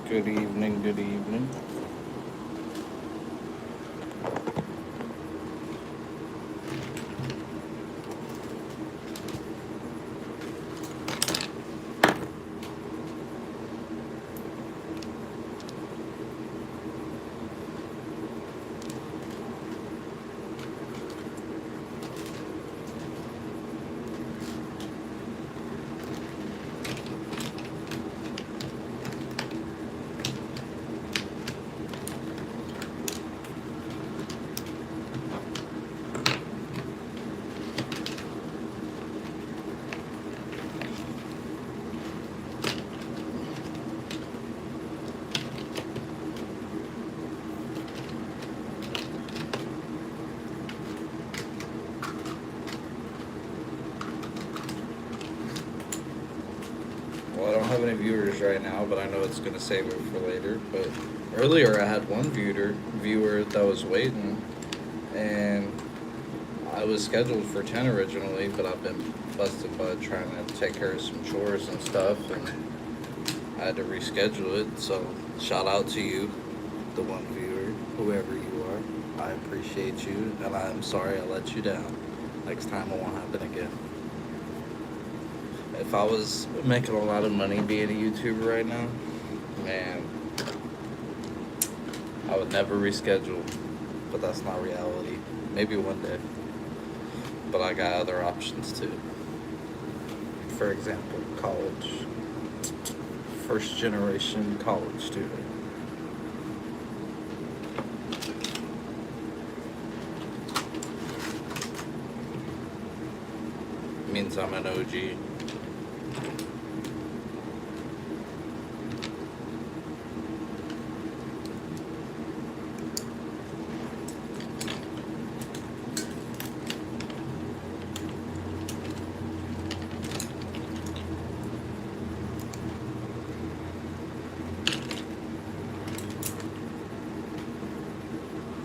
Good evening, good evening. Well, I don't have any viewers right now, but I know it's gonna save it for later. But earlier I had one viewer that was waiting, and I was scheduled for 10 originally, but I've been busted bud trying to take care of some chores and stuff, and I had to reschedule it. So shout out to you, the one viewer, whoever you are. I appreciate you, and I'm sorry I let you down. Next time it won't happen again. If I was making a lot of money being a YouTuber right now, man, I would never reschedule. But that's not reality. Maybe one day. But I got other options too. For example, college. First generation college student. Means I'm an OG.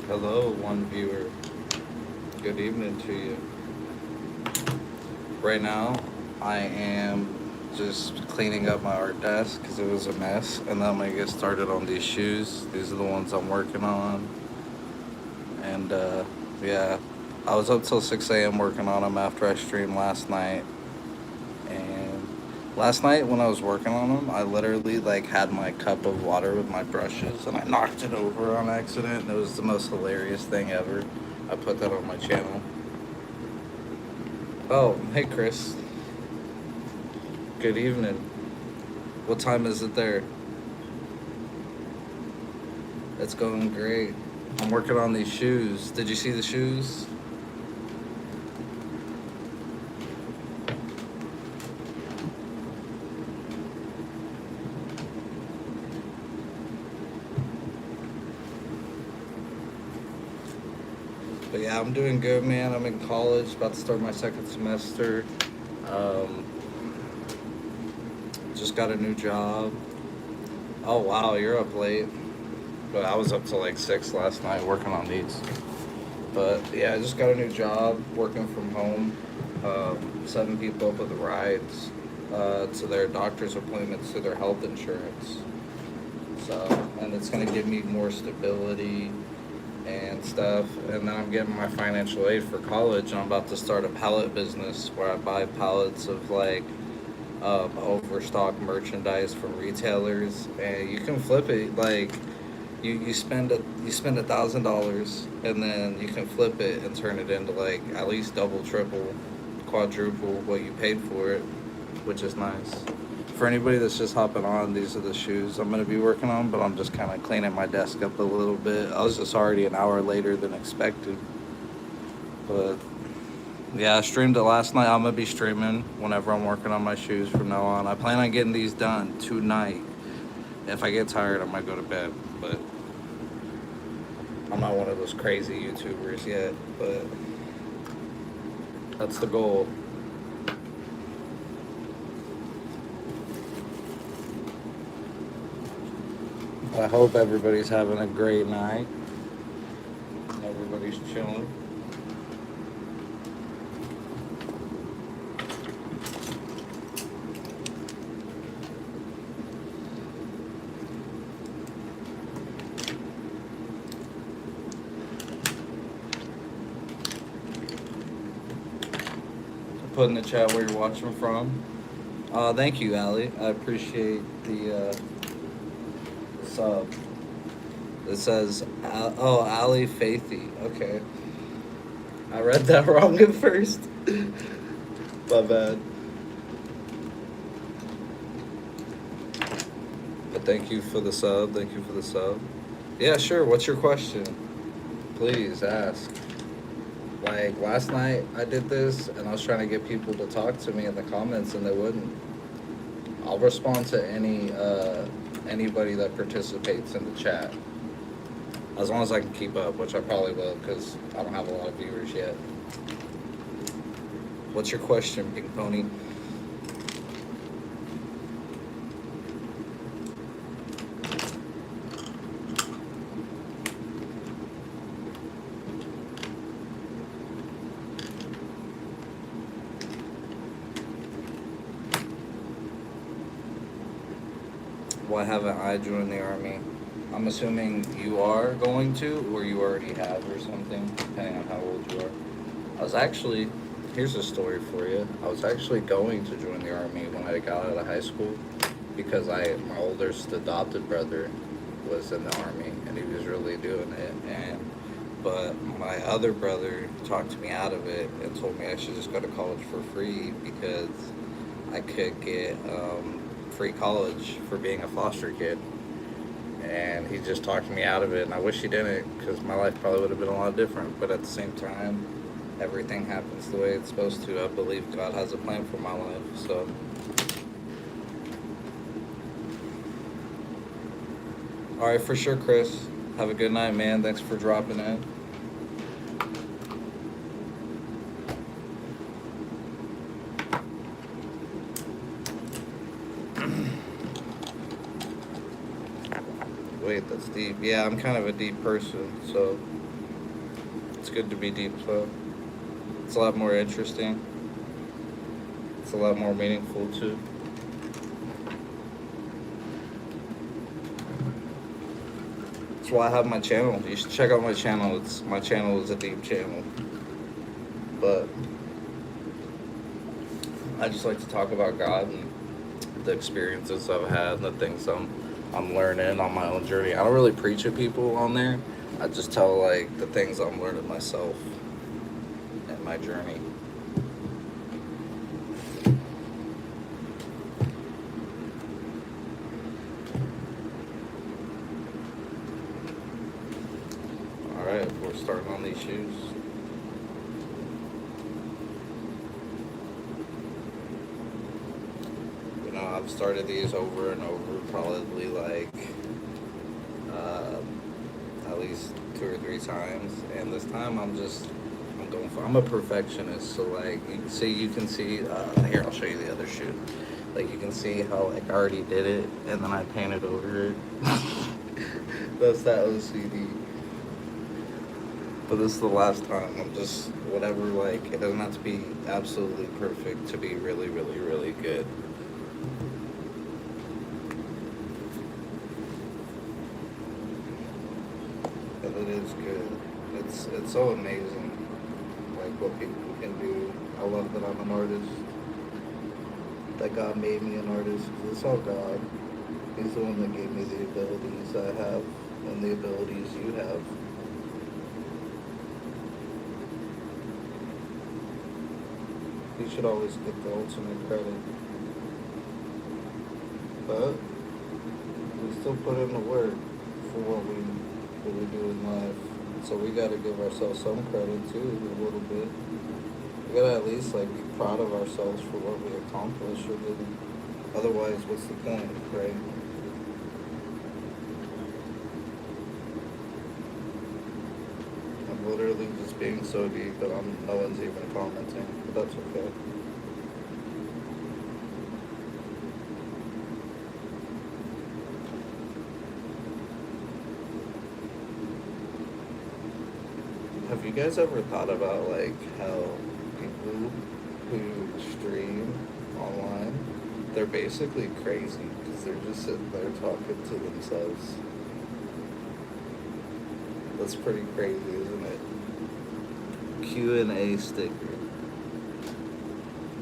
Hello, one viewer. Good evening to you. Right now, I am just cleaning up my art desk because it was a mess, and then I'm gonna get started on these shoes. These are the ones I'm working on, and yeah, I was up till 6 a.m. working on them after I streamed last night. And last night when I was working on them, I literally like had my cup of water with my brushes, and I knocked it over on accident. It was the most hilarious thing ever. I put that on my channel. Oh, hey Chris. Good evening. What time is it there? It's going great. I'm working on these shoes. Did you see the shoes? But yeah, I'm doing good, man. I'm in college, about to start my second semester. Um, just got a new job. Oh wow, you're up late. But I was up till like 6 last night working on these. But yeah, I just got a new job working from home. Setting people up with rides to their doctor's appointments, to their health insurance. So, and it's gonna give me more stability and stuff. And then I'm getting my financial aid for college, and I'm about to start a pallet business where I buy pallets of like overstock merchandise from retailers, and you can flip it. Like you spend $1,000, and then you can flip it and turn it into like at least double, triple, quadruple what you paid for it, which is nice. For anybody that's just hopping on, these are the shoes I'm going to be working on, but I'm just kind of cleaning my desk up a little bit. I was just already an hour later than expected. But yeah, I streamed it last night. I'm going to be streaming whenever I'm working on my shoes from now on. I plan on getting these done tonight. If I get tired, I might go to bed. But I'm not one of those crazy YouTubers yet. But that's the goal. I hope everybody's having a great night. Everybody's chilling. Put in the chat where you're watching from. Thank you, Ali. I appreciate the sub. It says, oh, Ali Faithy. Okay. I read that wrong at first. My bad. But thank you for the sub. Thank you for the sub. Yeah, sure. What's your question? Please ask. Like last night, I did this, and I was trying to get people to talk to me in the comments, and they wouldn't. I'll respond to anybody that participates in the chat, as long as I can keep up, which I probably will, because I don't have a lot of viewers yet. What's your question, Pink Pony? Why haven't I joined the army? I'm assuming you are going to, or you already have, or something, depending on how old you are. I was actually, here's a story for you. I was actually going to join the army when I got out of high school, because my oldest adopted brother was in the army, and he was really doing it. But my other brother talked me out of it and told me I should just go to college for free, because I could get free college for being a foster kid. And he just talked me out of it, and I wish he didn't, because my life probably would have been a lot different. But at the same time, everything happens the way it's supposed to. I believe God has a plan for my life, so. All right, for sure, Chris. Have a good night, man. Thanks for dropping in. Wait, that's deep. Yeah, I'm kind of a deep person, so it's good to be deep, so it's a lot more interesting. It's a lot more meaningful, too. That's why I have my channel. You should check out my channel. My channel is a deep channel. But I just like to talk about God and the experiences I've had and the things I'm learning on my own journey. I don't really preach at people on there. I just tell like the things I'm learning myself in my journey. All right, we're starting on these shoes. You know, I've started these over and over, probably like at least 2 or 3 times, and this time I'm going for. I'm a perfectionist, so like you can see. Here, I'll show you the other shoe. Like you can see how like I already did it, and then I painted over it. That's that OCD. But this is the last time. I'm just whatever. Like it doesn't have to be absolutely perfect to be really, really, really good. It is good. It's so amazing, like what people can do. I love that I'm an artist. That God made me an artist. It's all God. He's the one that gave me the abilities I have and the abilities you have. He should always get the ultimate credit. But we still put in the work for what we do in life. So we gotta give ourselves some credit too, a little bit. We gotta at least like be proud of ourselves for what we accomplished, or didn't. Otherwise, what's the point, right? I'm literally just being so deep that no one's even commenting, but that's okay. Have you guys ever thought about like how people who stream online, they're basically crazy because they're just sitting there talking to themselves? That's pretty crazy, isn't it? Q&A sticker.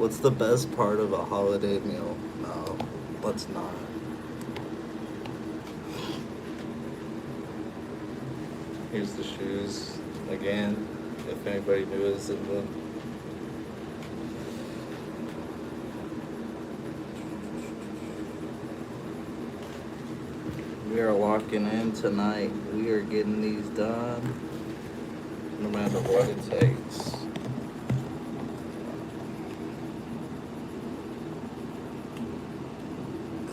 What's the best part of a holiday meal? No, let's not. Here's the shoes again. If anybody knew is in the. We are locking in tonight. We are getting these done, no matter what it takes.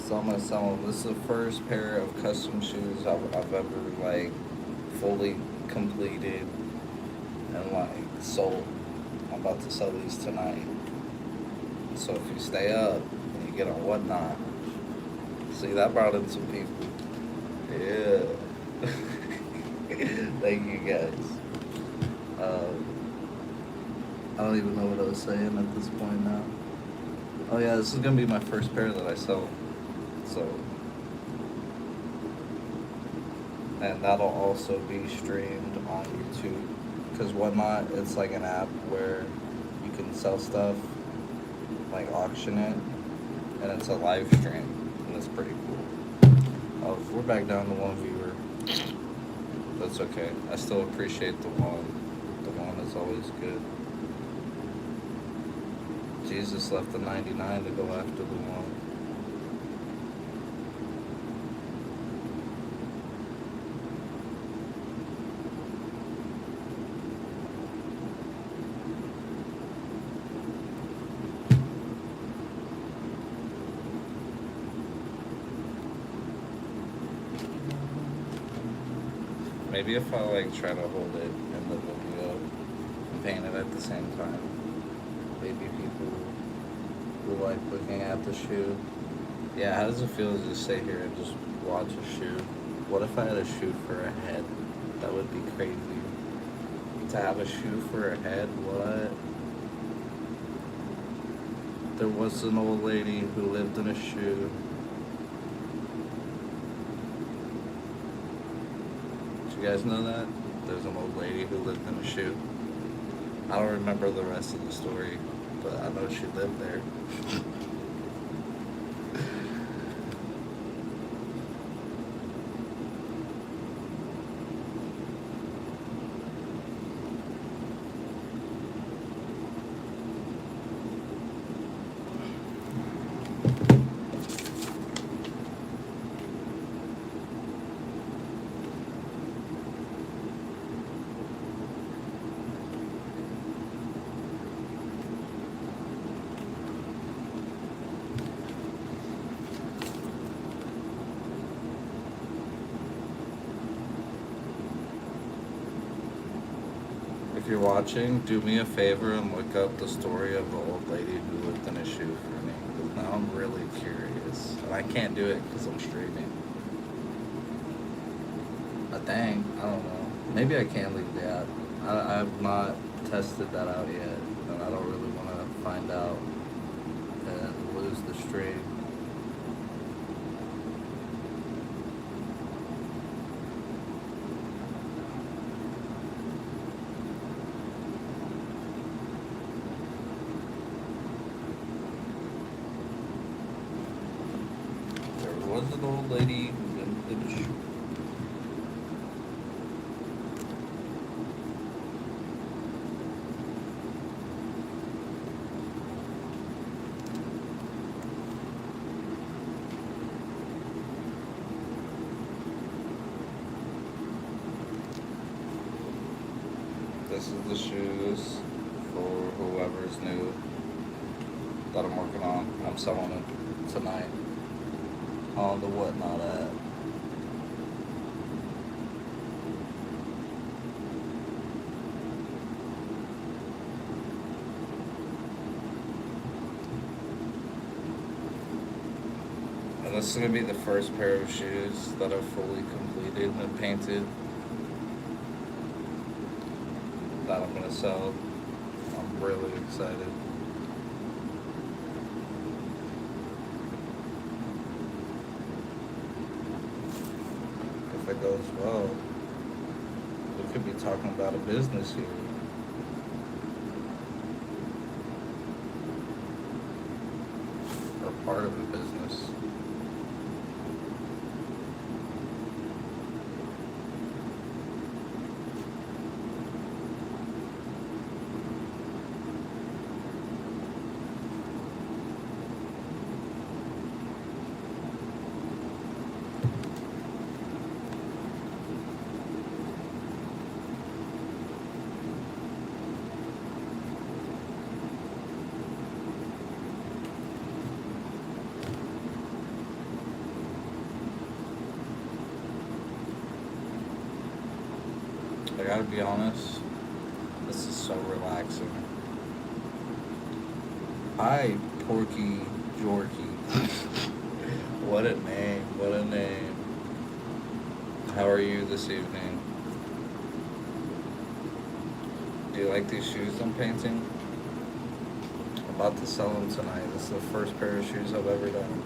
So I'm gonna sell them. This is the first pair of custom shoes I've ever like fully completed and like sold. I'm about to sell these tonight. So if you stay up and you get on Whatnot, see that brought in some people. Yeah. Thank you guys. I don't even know what I was saying at this point now. Oh yeah, this is gonna be my first pair that I sell. So, and that'll also be streamed on YouTube. Because Whatnot, it's like an app where you can sell stuff, like auction it, and it's a live stream, and it's pretty cool. Oh, we're back down to one viewer. That's okay. I still appreciate the one. The one is always good. Jesus left the 99 to go after the one. Maybe if I like try to hold it in the video and paint it at the same time, maybe people will like looking at the shoe. Yeah, how does it feel to just sit here and just watch a shoe? What if I had a shoe for a head? That would be crazy. To have a shoe for a head, what? There was an old lady who lived in a shoe. You guys know that? There's an old lady who lived in a shoe. I don't remember the rest of the story, but I know she lived there. If you're watching, do me a favor and look up the story of the old lady who lived in a shoe for me. Because now I'm really curious. And I can't do it because I'm streaming. I think. I don't know. Maybe I can leave the app. I have not tested that out yet. And I don't really want to find out and lose the stream. Was an old lady who lived in a shoe. This is the shoes for whoever's new that I'm working on. I'm selling them tonight on the Whatnot app. And this is going to be the first pair of shoes that are fully completed and painted that I'm going to sell. I'm really excited. If it goes well, we could be talking about a business here. part of the business. I gotta be honest, this is so relaxing. Hi, Porky Jorky. What a name, what a name. How are you this evening? Do you like these shoes I'm painting? I'm about to sell them tonight. This is the first pair of shoes I've ever done.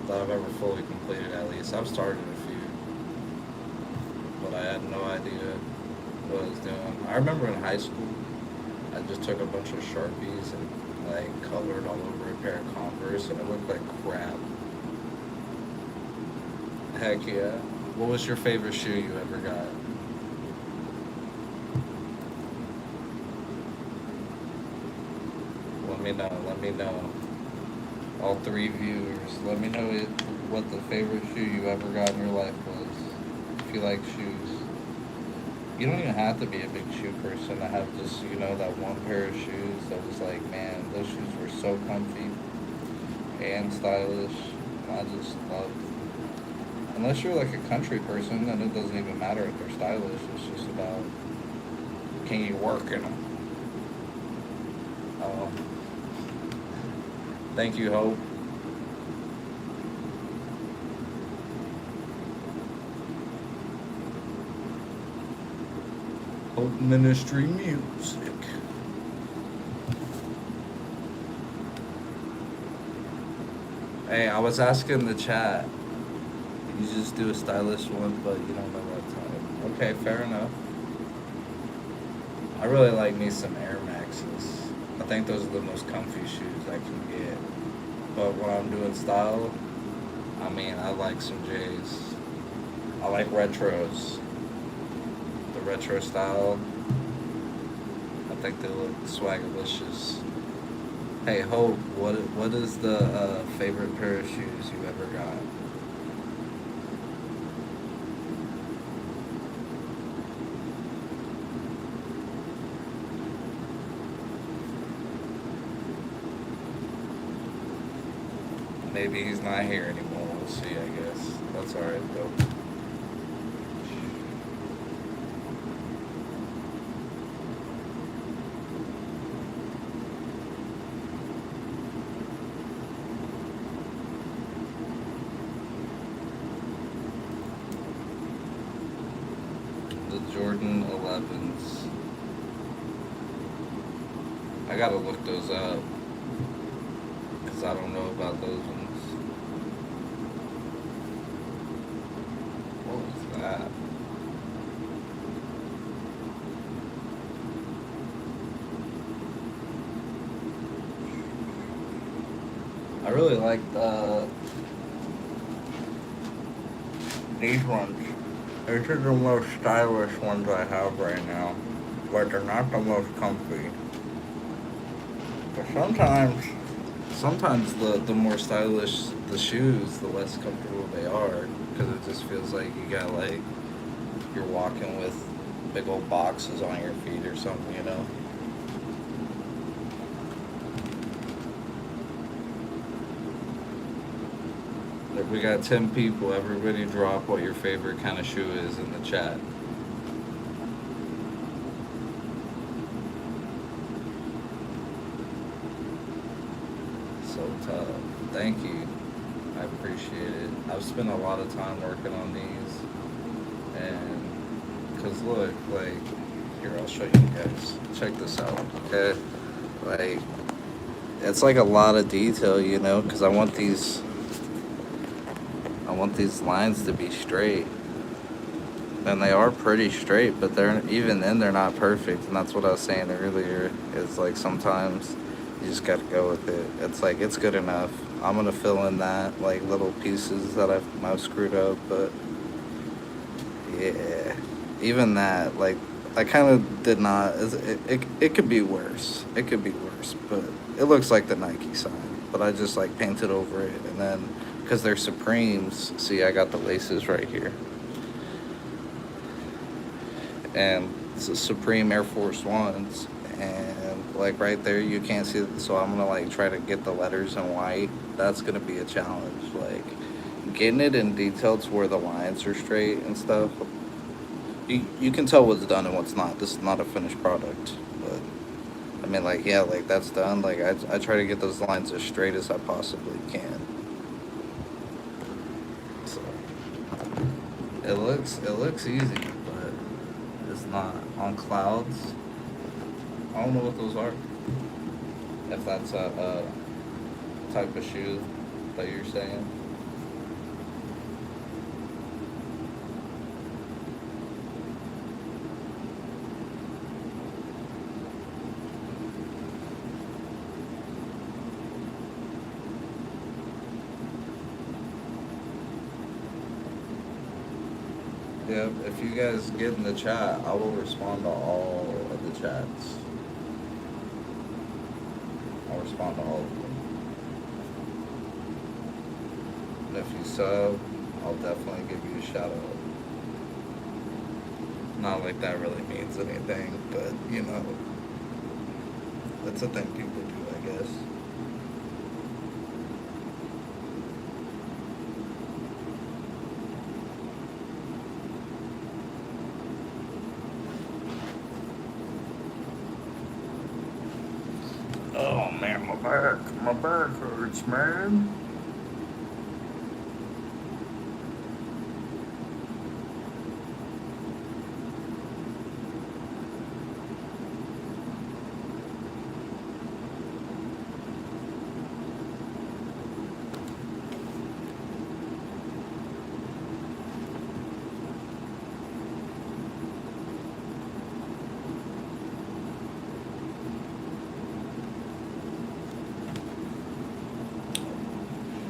That I've ever fully completed at least. I've started a few, but I had no idea what I was doing. I remember in high school, I just took a bunch of Sharpies and like colored all over a pair of Converse and it looked like crap. Heck yeah. What was your favorite shoe you ever got? Let me know, let me know. All three viewers, let me know what the favorite shoe you ever got in your life was. If you like shoes. You don't even have to be a big shoe person to have just, that one pair of shoes that was like, man, those shoes were so comfy and stylish. And I just loved. Unless you're like a country person, then it doesn't even matter if they're stylish. It's just about, can you work in them? Thank you, Hope. Hope Ministry Music. Hey, I was asking the chat. You just do a stylish one, but you don't know what time. Okay, fair enough. I really like me some Air Maxes. I think those are the most comfy shoes I can get. But when I'm doing style, I like some J's. I like retros. The retro style, I think they look swagalicious. Hey, Hope, what is the favorite pair of shoes you ever got? Maybe he's not here anymore. We'll see, I guess. That's alright, though. The Jordan 11s. I gotta look those up. Because I don't know about those ones. What was that? I really like these ones. These are the most stylish ones I have right now. But they're not the most comfy. But sometimes the more stylish the shoes, the less comfortable they are. Because it just feels like you got like, you're walking with big old boxes on your feet or something. Like we got 10 people. Everybody drop what your favorite kind of shoe is in the chat. So tough. Thank you. I appreciate it. I've spent a lot of time working on these. And, cause look, like, here, I'll show you guys. Check this out, okay? Like, it's like a lot of detail, cause I want these lines to be straight. And they are pretty straight, but even then they're not perfect. And that's what I was saying earlier, is like sometimes You just got to go with it. It's like it's good enough. I'm gonna fill in that like little pieces that I've screwed up, but yeah, even that like I kind of did not. It could be worse. It could be worse, but it looks like the Nike sign. But I just like painted over it, and then because they're Supremes, see I got the laces right here, and it's a Supreme Air Force Ones, and like right there you can't see it, so I'm gonna like try to get the letters in white. That's gonna be a challenge, like getting it in detail to where the lines are straight and stuff. You can tell what's done and what's not. This is not a finished product, but I mean like yeah, like that's done. Like I try to get those lines as straight as I possibly can. So it looks easy, but it's not on clouds. I don't know what those are. If that's a type of shoe that you're saying. Yeah, if you guys get in the chat, I will respond to all of the chats. I'll respond to all of them. And if you sub, I'll definitely give you a shout out. Not like that really means anything, but you know, that's a thing people do, I guess. Oh man, my back hurts, man.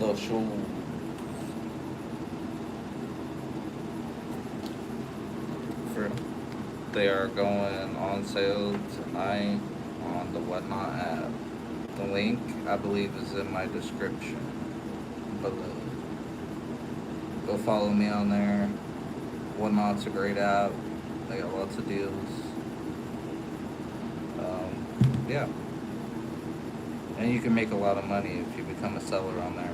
The shoe. For they are going on sale tonight on the Whatnot app. The link I believe is in my description below. Go follow me on there. Whatnot's a great app. They got lots of deals. Yeah. And you can make a lot of money if you become a seller on there.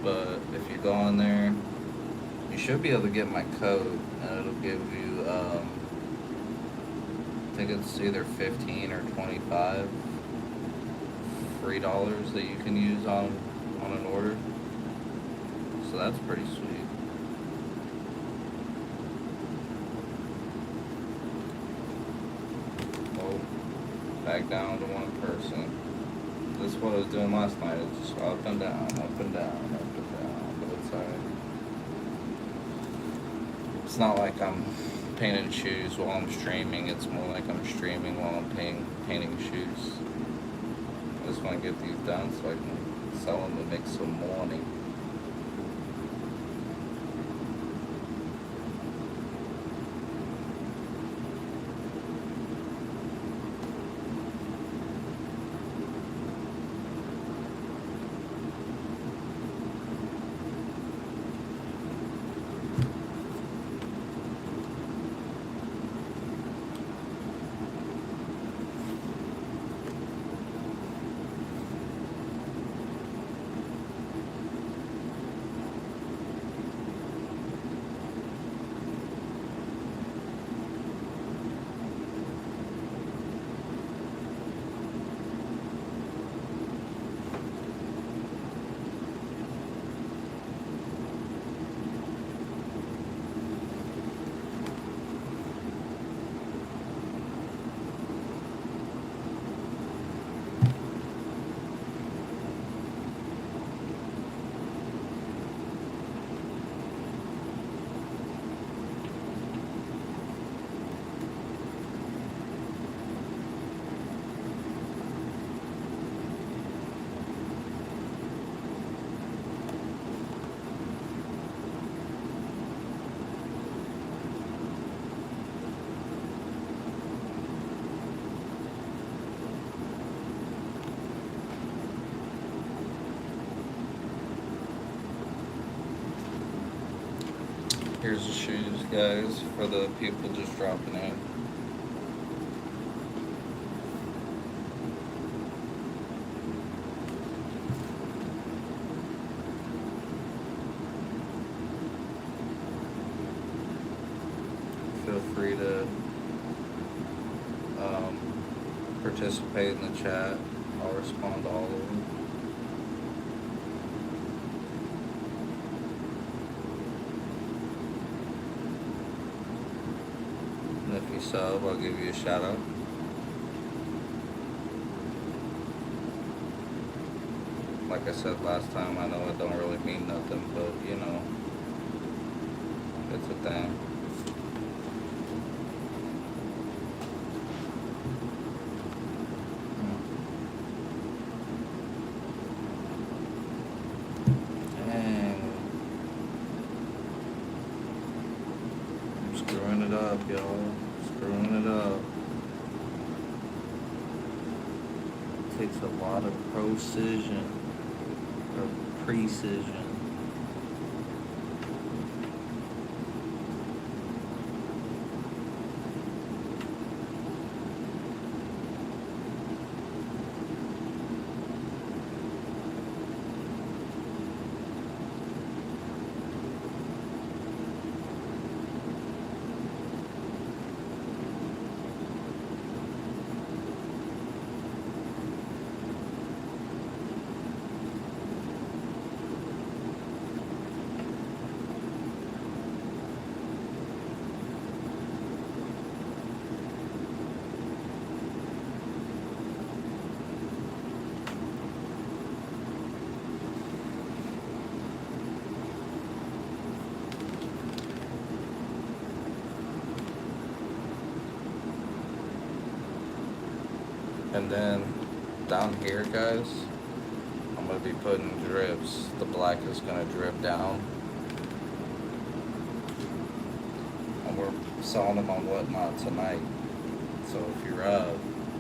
But if you go on there, you should be able to get my code, and it'll give you, I think it's either 15 or 25 free dollars that you can use on an order. So that's pretty sweet. Oh, back down to one person. This is what I was doing last night. It's just up and down, up and down, up and down. But it's alright. It's not like I'm painting shoes while I'm streaming. It's more like I'm streaming while I'm painting shoes. I just want to get these done so I can sell them and make some money. guys, for the people just dropping in. Feel free to participate in the chat. I'll respond to all of them. And if you sub, I'll give you a shout out. Like I said last time, I know it don't really mean nothing, but you know, it's a thing. Dang. I'm screwing it up, y'all. Screwing it up. Takes a lot of precision or precision. And then down here, guys, I'm gonna be putting drips. The black is gonna drip down. And we're selling them on Whatnot tonight. So if you're up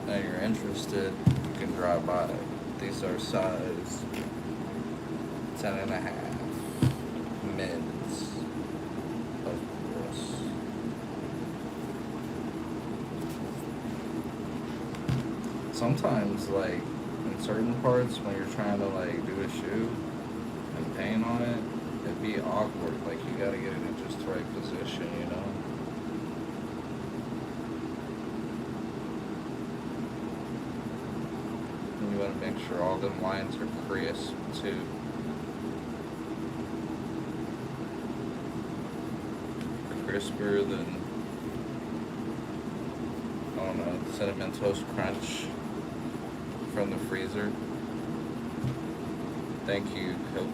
and you're interested, you can drive by. These are size 10.5 mids, of course. Sometimes, like, in certain parts, when you're trying to, like, do a shoe and paint on it, it'd be awkward. Like, you gotta get it in just the right position, you know? And you wanna make sure all them lines are crisp, too. Crisper than, I don't know, Cinnamon Toast Crunch from the freezer. Thank you, Coke.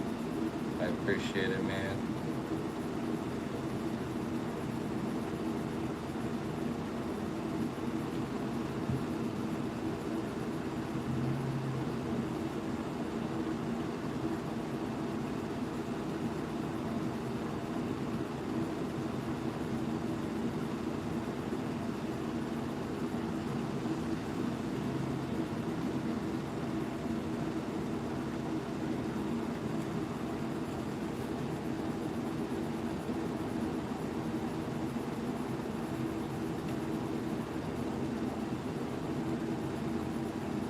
I appreciate it, man.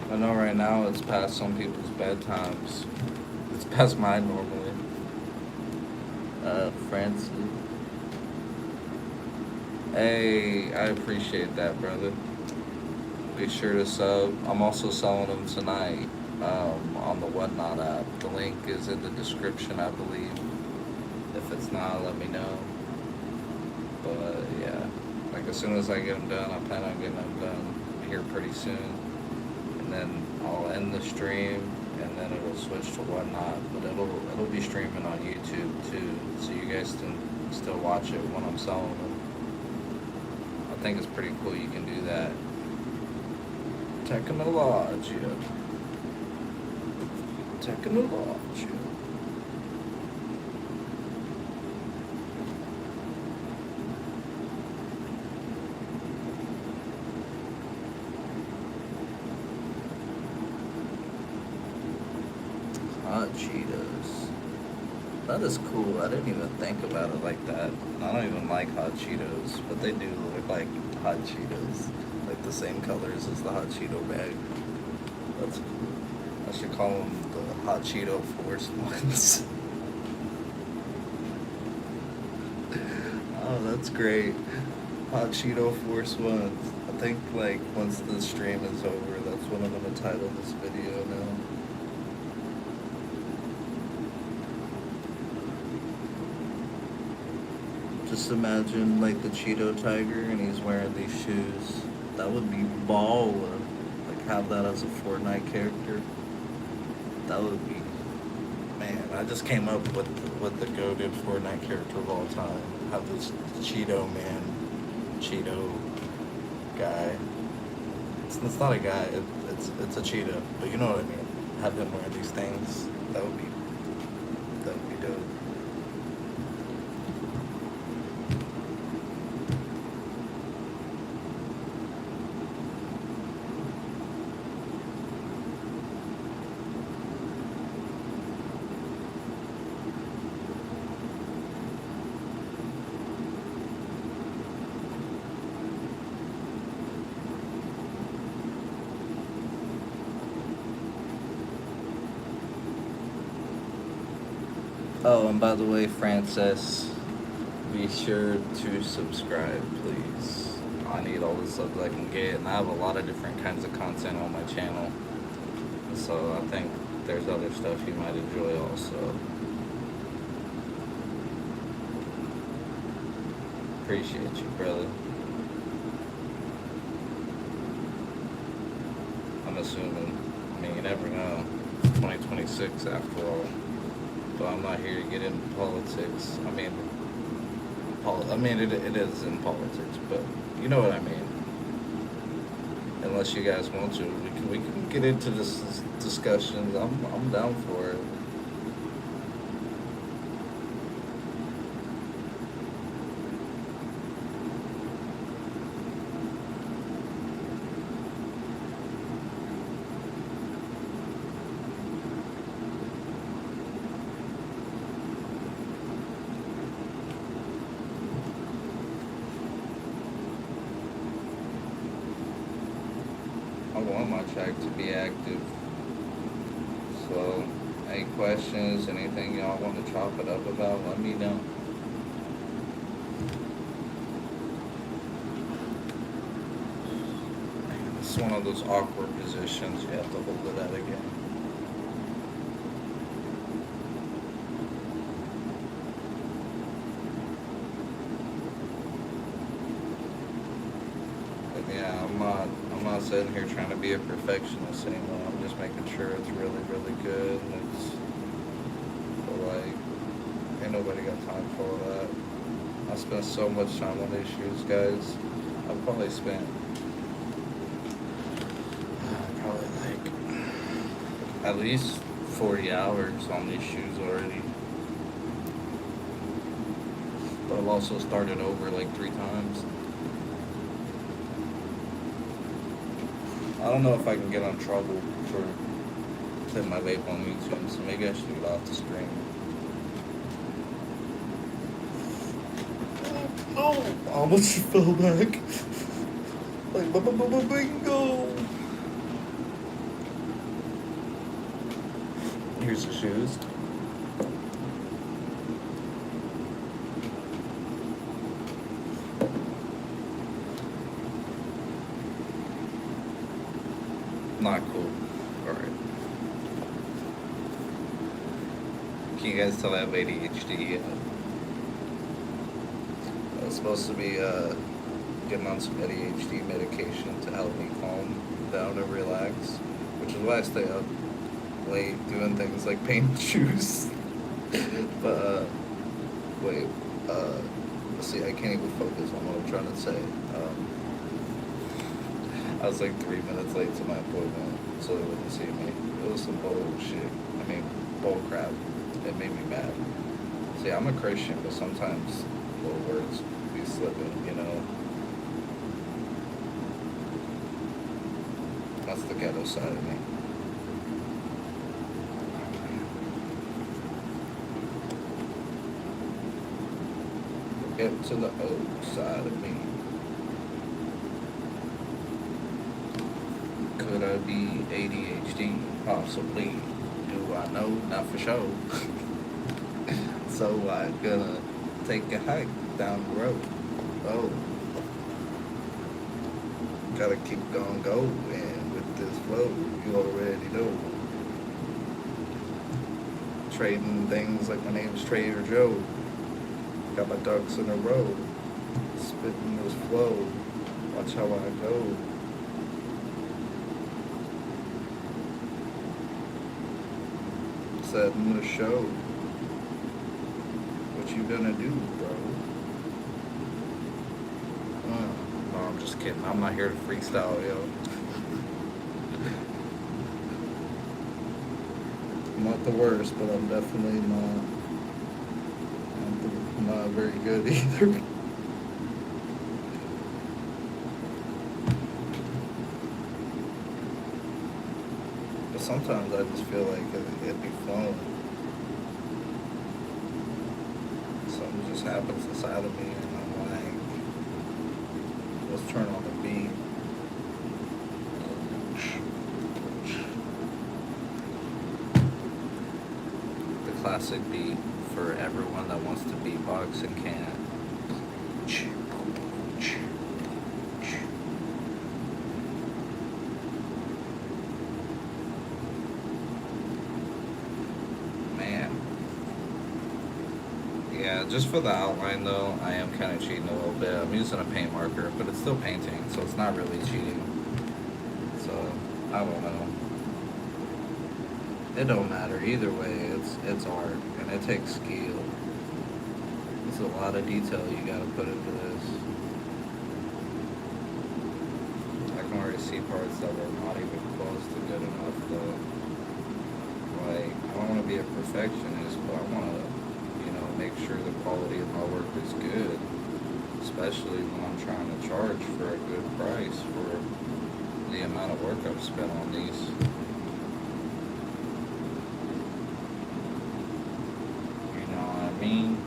I know right now it's past some people's bedtimes. It's past mine normally. Francis. Hey, I appreciate that, brother. Be sure to sub. I'm also selling them tonight on the Whatnot app. The link is in the description, I believe. If it's not, let me know. But yeah, like as soon as I get them done, I plan on getting them done here pretty soon. And then I'll end the stream, and then it'll switch to Whatnot. But it'll be streaming on YouTube too, so you guys can still watch it when I'm selling them. I think it's pretty cool you can do that. Technologia. Technologia. Hot Cheetos. That is cool. I didn't even think about it like that. I don't even like hot Cheetos, but they do look like hot Cheetos. Like the same colors as the hot Cheeto bag. That's cool. I should call them the hot Cheeto Force ones. Oh, that's great. Hot Cheeto Force ones. I think like once the stream is over, that's what I'm gonna title this video now. Just imagine like the Cheeto Tiger and he's wearing these shoes. That would be baller. Like have that as a Fortnite character. That would be, man. I just came up with the goated Fortnite character of all time. Have this Cheeto man, Cheeto guy. It's not a guy. It's a cheetah. But you know what I mean. Have him wear these things. That would be dope. Oh, and by the way, Frances, be sure to subscribe, please. I need all the subs I can get, and I have a lot of different kinds of content on my channel. So I think there's other stuff you might enjoy also. Appreciate you, brother. I'm assuming. I mean, you never know. 2026 after all. But I'm not here to get into politics. I mean, it is in politics, but you know what I mean. Unless you guys want to, we can get into this discussions. I'm down for it. I want my chat to be active. So, any questions, anything y'all want to chop it up about, let me know. Man, it's one of those awkward positions you have to hold it at again. But yeah, I'm not sitting here trying to be a perfectionist anymore. I'm just making sure it's really, really good. And it's, but like, ain't nobody got time for all that. I spent so much time on these shoes, guys. I've probably spent probably like at least 40 hours on these shoes already. But I've also started over like 3 times. I don't know if I can get on trouble for putting my vape on YouTube, so maybe I should get off the screen. Oh, I almost fell back. Like, bingo. Here's the shoes. Not cool. Alright. Can you guys tell I have ADHD? I was supposed to be getting on some ADHD medication to help me calm down and relax, which is why I stay up late doing things like painting shoes. But wait, let's see, I can't even focus on what I'm trying to say. I was like 3 minutes late to my appointment, so they wouldn't see me. It was some bullshit. I mean, bull crap. It made me mad. See, I'm a Christian, but sometimes little words be slipping, you know? That's the ghetto side of me. Get to the old side of me. Could I be ADHD? Possibly. Do I know? Not for sure. So I'm gonna take a hike down the road. Oh, gotta keep going, and with this flow, you already know. Trading things like my name's Trader Joe. Got my ducks in a row. Spitting this flow. Watch how I go. Setting the show. What you gonna do, bro? No, I'm just kidding. I'm not here to freestyle, yo. I'm not the worst, but I'm definitely not very good either. But sometimes I just feel like it'd be flowing. Something just happens inside of me, and I'm like, let's turn on the beat. The classic beat for everyone that wants to beatbox and can't. Man. Yeah, just for the outline though, I am kind of cheating a little bit. I'm using a paint marker, but it's still painting, so it's not really cheating. So, I don't know. It don't matter. Either way, it's art, and it takes skill. There's a lot of detail you gotta put into this. I can already see parts that are not even close to good enough though. Like, I don't want to be a perfectionist, but I want to, make sure the quality of my work is good. Especially when I'm trying to charge for a good price for the amount of work I've spent on these. You know what I mean?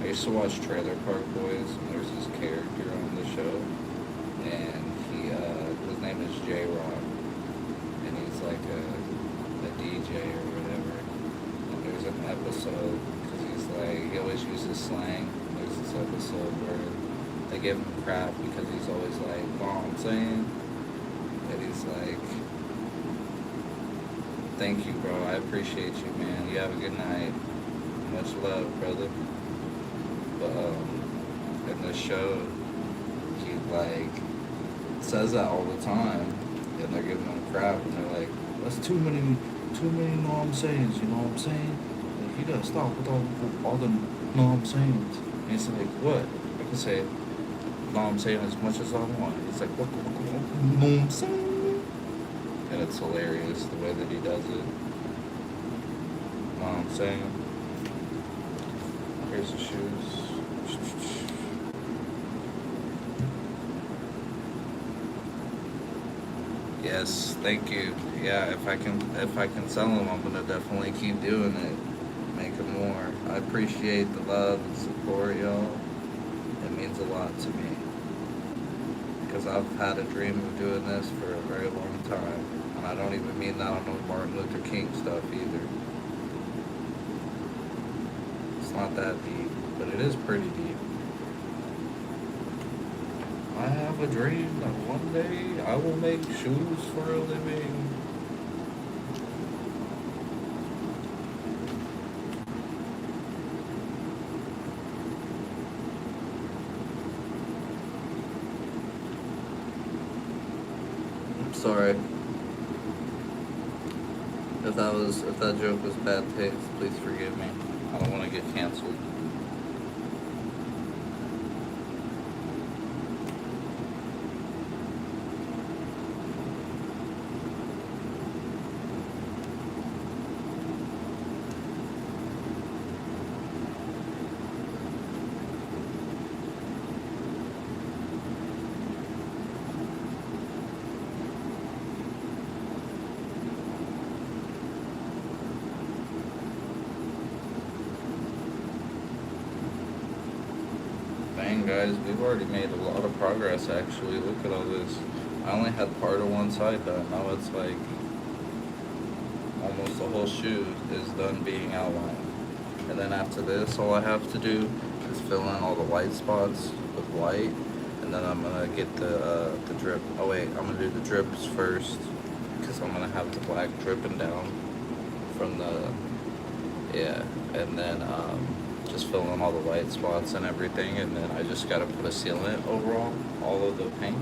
I used to watch Trailer Park Boys, and there's this character on the show, and his name is J-Rock, and he's like a DJ or whatever. And there's an episode, because he always uses slang. There's this episode where they give him crap because he's always like, know what I'm saying? And he's like, thank you, bro. I appreciate you, man. You have a good night. Much love, brother. But in the show, he says that all the time, and they're giving him crap, and they're like, that's too many know what I'm sayings, you know what I'm saying? Like, you gotta stop with all the know what I'm sayings. And he's like, what? I can say know what I'm saying as much as I want. He's like, what know what I'm saying? And it's hilarious the way that he does it. Know what I'm saying? Here's the shoes. Yes, thank you. Yeah, if I can sell them, I'm gonna definitely keep doing it, making more. I appreciate the love and support, y'all. It means a lot to me because I've had a dream of doing this for a very long time, and I don't even mean that on no Martin Luther King stuff either. It's not that deep, but it is pretty deep. I have a dream that one day I will make shoes for a living. I'm sorry. If that joke was bad taste, please forgive me. I don't want to get canceled. Dang, guys, we've already made a lot of progress, actually. Look at all this. I only had part of one side done. Now it's like almost the whole shoe is done being outlined. And then after this, all I have to do is fill in all the white spots with white. And then I'm gonna get the drip. Oh wait, I'm gonna do the drips first because I'm gonna have the black dripping down from the, yeah. And then just fill in all the white spots and everything. And then I just gotta put a sealant over all of the paint.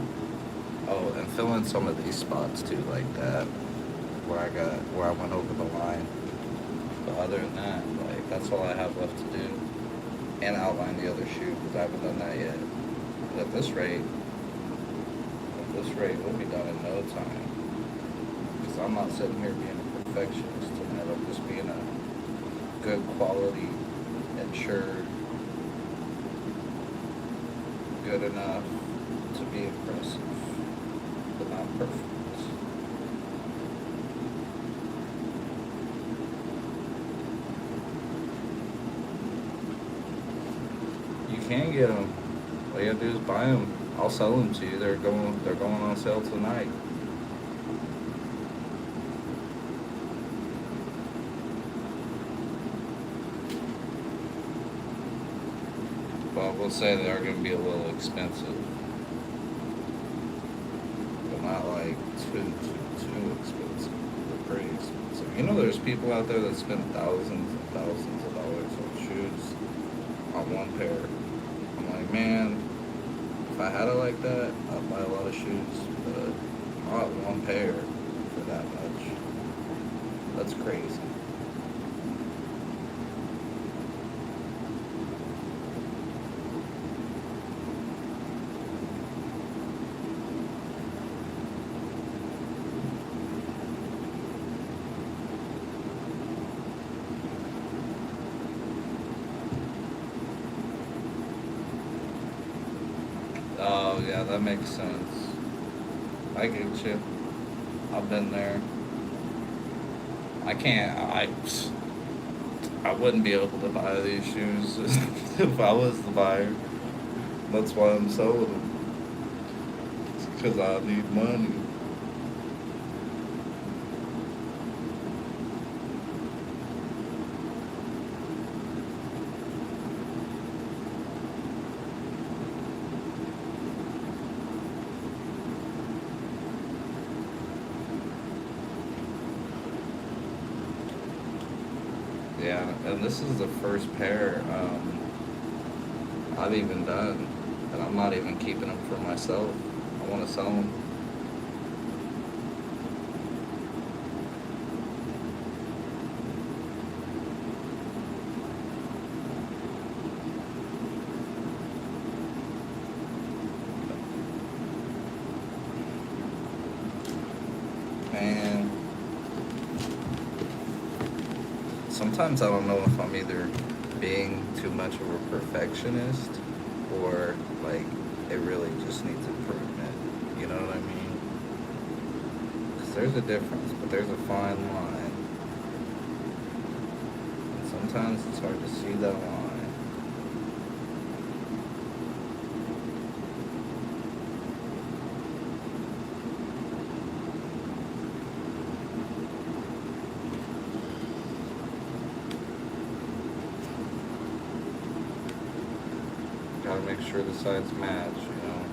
Oh, and fill in some of these spots too, like that, where I went over the line. But other than that, like, that's all I have left to do. And outline the other shoe, because I haven't done that yet. But at this rate, we'll be done in no time. Because I'm not sitting here being a perfectionist tonight. I'm just being a good quality, insured, good enough to be impressive, but not perfect. You can get them. All you gotta do is buy them. I'll sell them to you. They're going on sale tonight. But we'll say they are gonna be a little expensive, but not like too expensive. They're pretty expensive. You know, there's people out there that spend thousands and thousands of dollars on shoes on one pair. I'm like, man, if I had it like that, I'd buy a lot of shoes, but not one pair for that much. That's crazy. Oh, yeah, that makes sense. I get you. I've been there. I can't, I wouldn't be able to buy these shoes if I was the buyer. That's why I'm selling them. Because I need money. Yeah, and this is the first pair I've even done, and I'm not even keeping them for myself. I want to sell them. And sometimes I don't know if I'm either being too much of a perfectionist or like it really just needs improvement. You know what I mean? Because there's a difference, but there's a fine line. And sometimes it's hard to see that line. Gotta make sure the sides match, you know.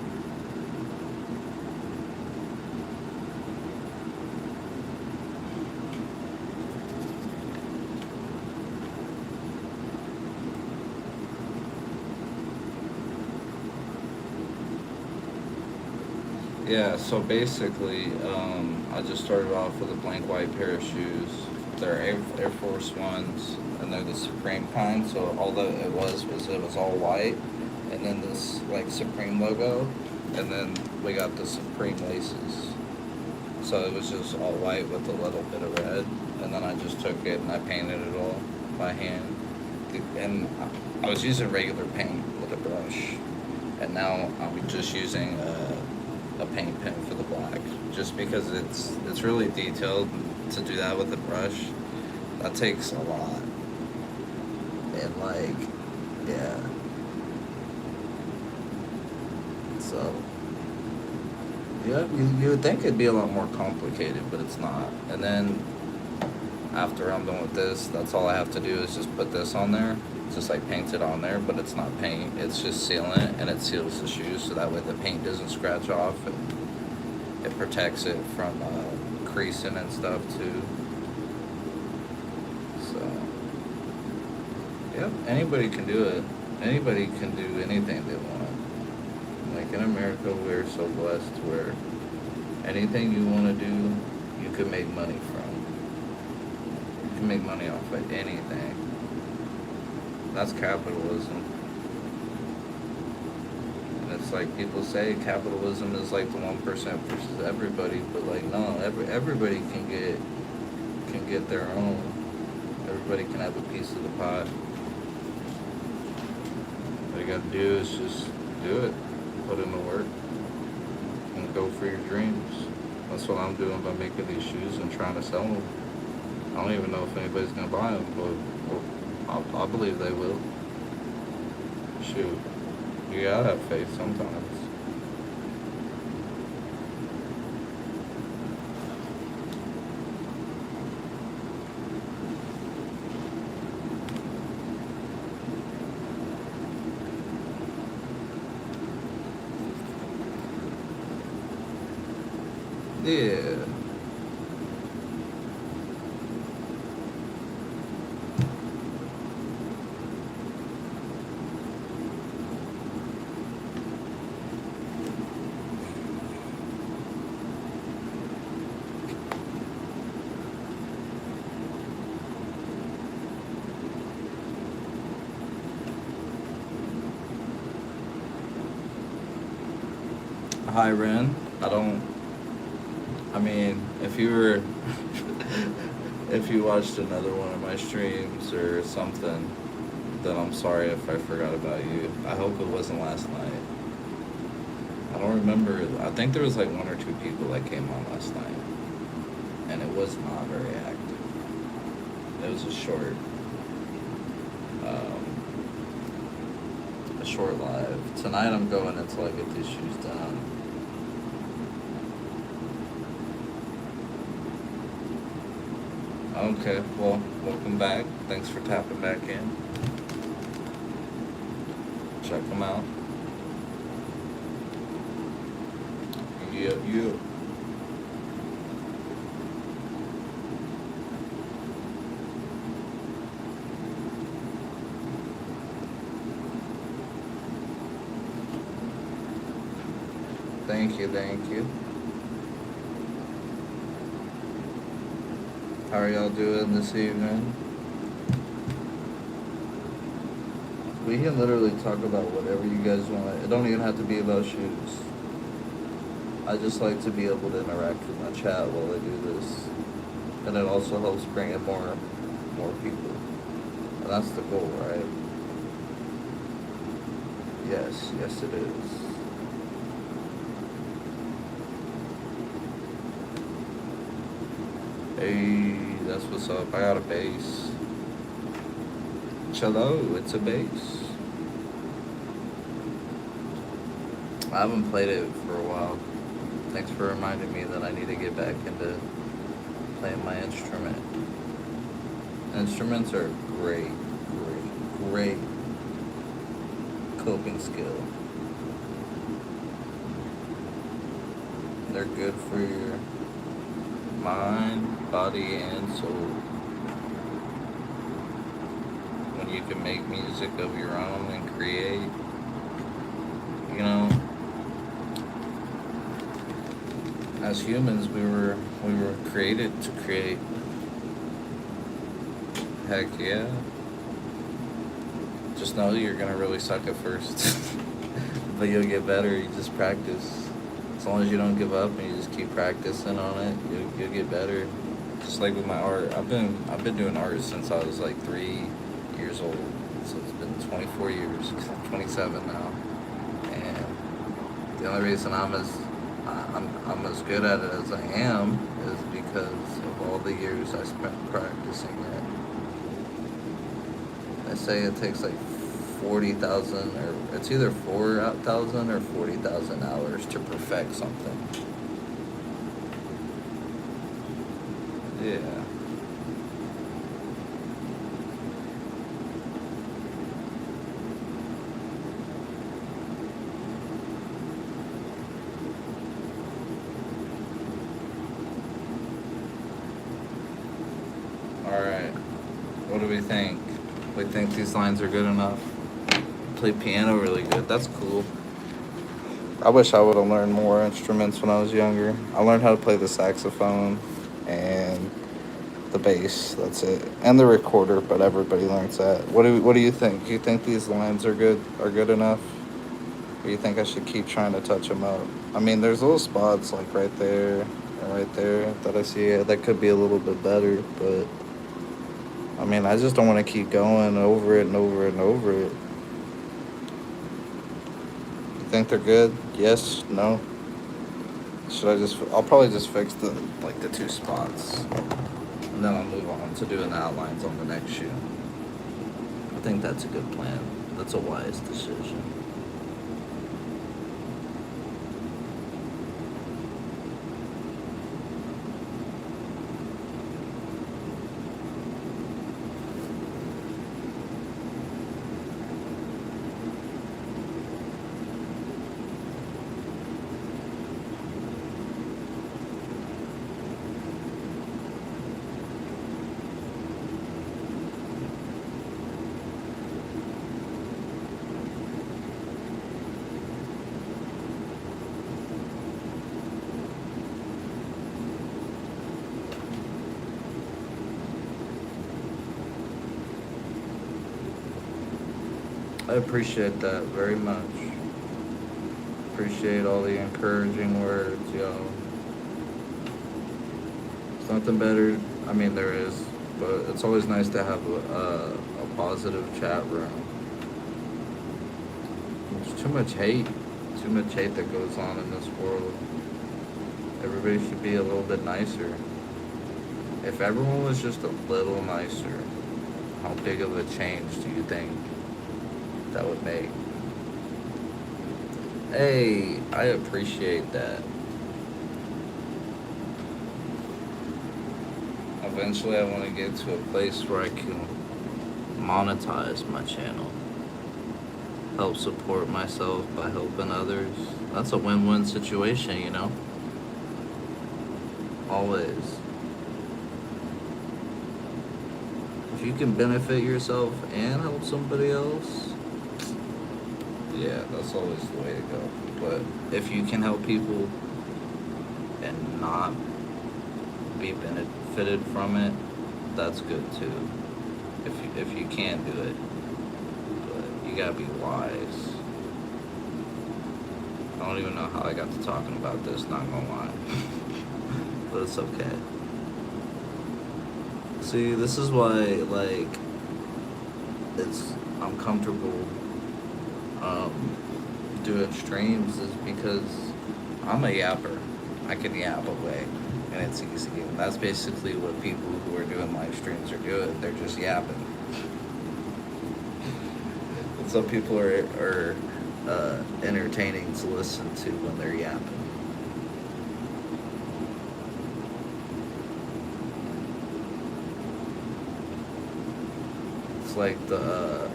Yeah, so basically, I just started off with a blank white pair of shoes. They're Air Force Ones, and they're the Supreme kind. So all that it was all white, and then this like Supreme logo, and then we got the Supreme laces. So it was just all white with a little bit of red, and then I just took it and I painted it all by hand. And I was using regular paint with a brush, and now I'm just using a paint pen for the black, just because it's really detailed. To do that with a brush, that takes a lot. And like, yeah, So, yeah, you would think it'd be a lot more complicated, but it's not. And then after I'm done with this, that's all I have to do is just put this on there. Just like paint it on there, but it's not paint. It's just sealant, and it seals the shoes so that way the paint doesn't scratch off, and it protects it from creasing and stuff too. So, yep, anybody can do it. Anybody can do anything they want. Like in America, we're so blessed where anything you want to do, you can make money from. You can make money off of anything. That's capitalism. And it's like people say capitalism is like the 1% versus everybody, but like no, everybody can get their own. Everybody can have a piece of the pie. All you gotta do is just do it. Put in the work and go for your dreams. That's what I'm doing by making these shoes and trying to sell them. I don't even know if anybody's gonna buy them, but I believe they will. Shoot, you gotta have faith sometimes. Yeah. Hi, Ren. I mean, if you were, if you watched another one of my streams or something, then I'm sorry if I forgot about you. I hope it wasn't last night. I don't remember. I think there was like one or two people that came on last night, and it was not very active. It was um, a short live. Tonight I'm going until I get these shoes done. Okay, well, welcome back. Thanks for tapping back in. Check them out. Yeah. Thank you. How are y'all doing this evening? We can literally talk about whatever you guys want. It don't even have to be about shoes. I just like to be able to interact with my chat while I do this. And it also helps bring in more people. And that's the goal, right? Yes, it is. Hey, that's what's up. I got a bass. Cello, it's a bass. I haven't played it for a while. Thanks for reminding me that I need to get back into playing my instrument. Instruments are great coping skill. They're good for your mind, body, and soul. When you can make music of your own and create, you know, as humans, we were created to create. Heck yeah. Just know you're gonna really suck at first, but you'll get better. You just practice. As long as you don't give up and you just keep practicing on it, you'll get better. Just like with my art, I've been doing art since I was like 3 years old. So it's been 24 years, 27 now. And the only reason I'm as good at it as I am is because of all the years I spent practicing it. They say it takes like 40,000, or it's either 4,000 or 40,000 hours to perfect something. Yeah. All right. What do we think? We think these lines are good enough? Play piano really good. That's cool. I wish I would have learned more instruments when I was younger. I learned how to play the saxophone and the bass. That's it, and the recorder. But everybody learns that. What do you think? Do you think these lines are good? Are good enough? Or do you think I should keep trying to touch them up? I mean, there's little spots like right there and right there that I see that could be a little bit better, but I mean, I just don't want to keep going over it and over it and over it. You think they're good? Yes? No? Should I just? I'll probably just fix the two spots, and then I'll move on to doing the outlines on the next shoe. I think that's a good plan. That's a wise decision. I appreciate that very much. Appreciate all the encouraging words, yo. It's nothing better. I mean, there is, but it's always nice to have a positive chat room. There's too much hate that goes on in this world. Everybody should be a little bit nicer. If everyone was just a little nicer, how big of a change do you think that would make? Hey, I appreciate that. Eventually, I want to get to a place where I can monetize my channel, help support myself by helping others. That's a win-win situation, you know? Always. If you can benefit yourself and help somebody else, yeah, that's always the way to go. But if you can help people and not be benefited from it, that's good too. If you can do it, but you gotta be wise. I don't even know how I got to talking about this, not gonna lie. But it's okay. See, this is why, like, I'm comfortable doing streams, is because I'm a yapper. I can yap away, and it's easy. And that's basically what people who are doing live streams are doing. They're just yapping. And some people are entertaining to listen to when they're yapping. It's like the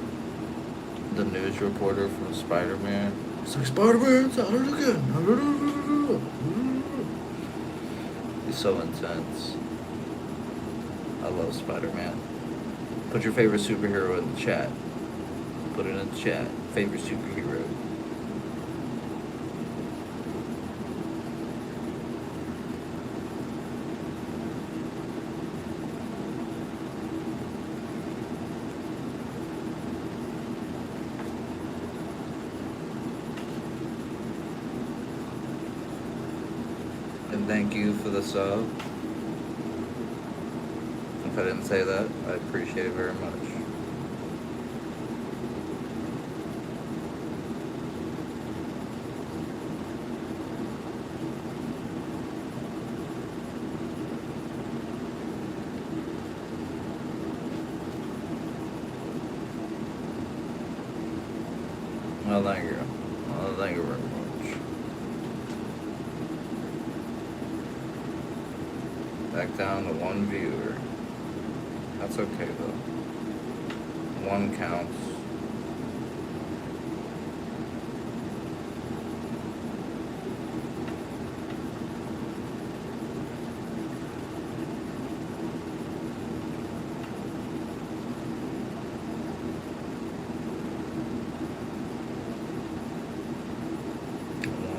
news reporter from Spider-Man. It's like, Spider-Man's at it again. He's so intense. I love Spider-Man. Put your favorite superhero in the chat. Put it in the chat. Favorite superhero. And thank you for the sub. If I didn't say that, I appreciate it very much. Well, thank you. Well, thank you very much. Back down to one viewer. That's okay though. One counts.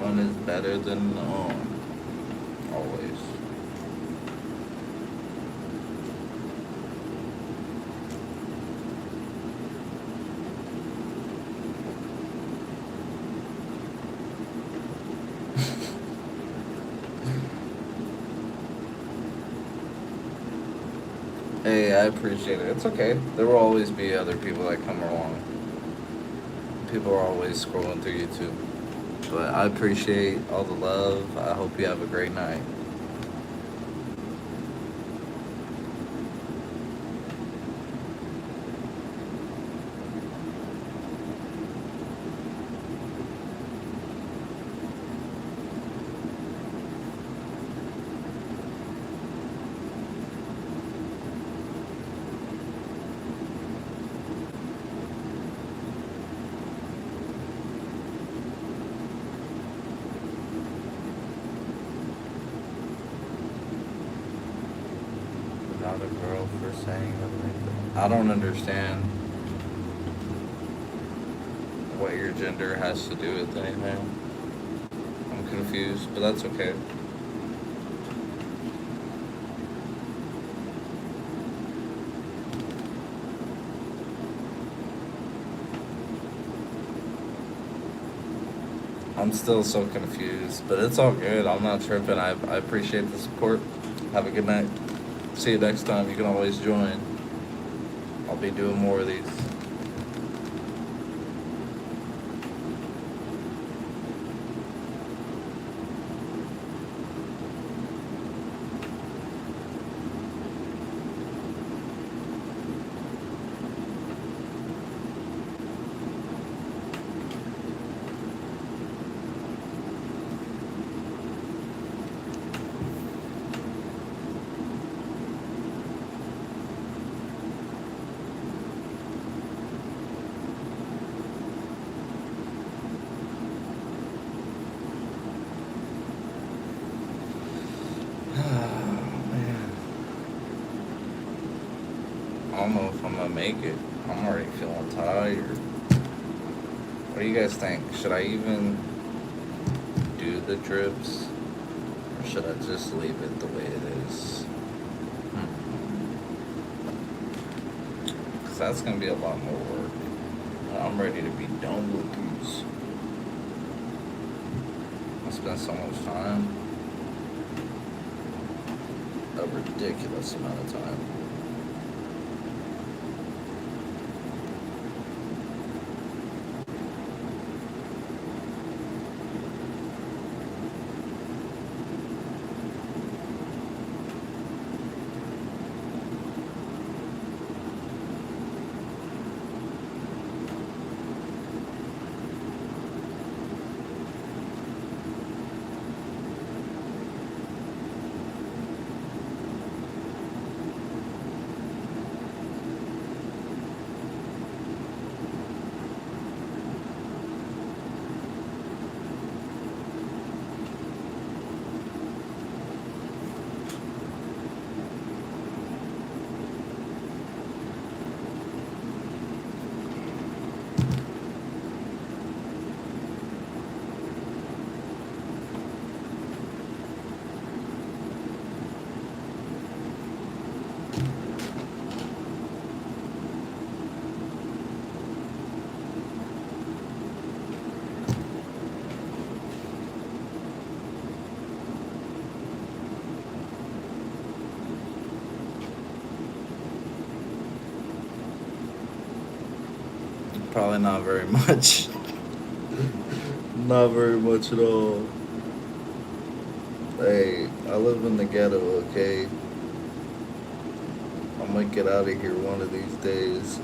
One is better than none. Always. Hey, I appreciate it. It's okay. There will always be other people that come along. People are always scrolling through YouTube. But I appreciate all the love. I hope you have a great night. Not a girl for saying that. I don't understand what your gender has to do with anything. I'm confused, but that's okay. I'm still so confused, but it's all good. I'm not tripping. I appreciate the support. Have a good night. See you next time. You can always join. I'll be doing more of these. Man. I don't know if I'm gonna make it. I'm already feeling tired. What do you guys think? Should I even do the drips? Or should I just leave it the way it is? Because that's gonna be a lot more work. I'm ready to be done with these. I spent so much time. A ridiculous amount of time. Probably not very much. Not very much at all. Hey, I live in the ghetto, okay? I might get out of here one of these days.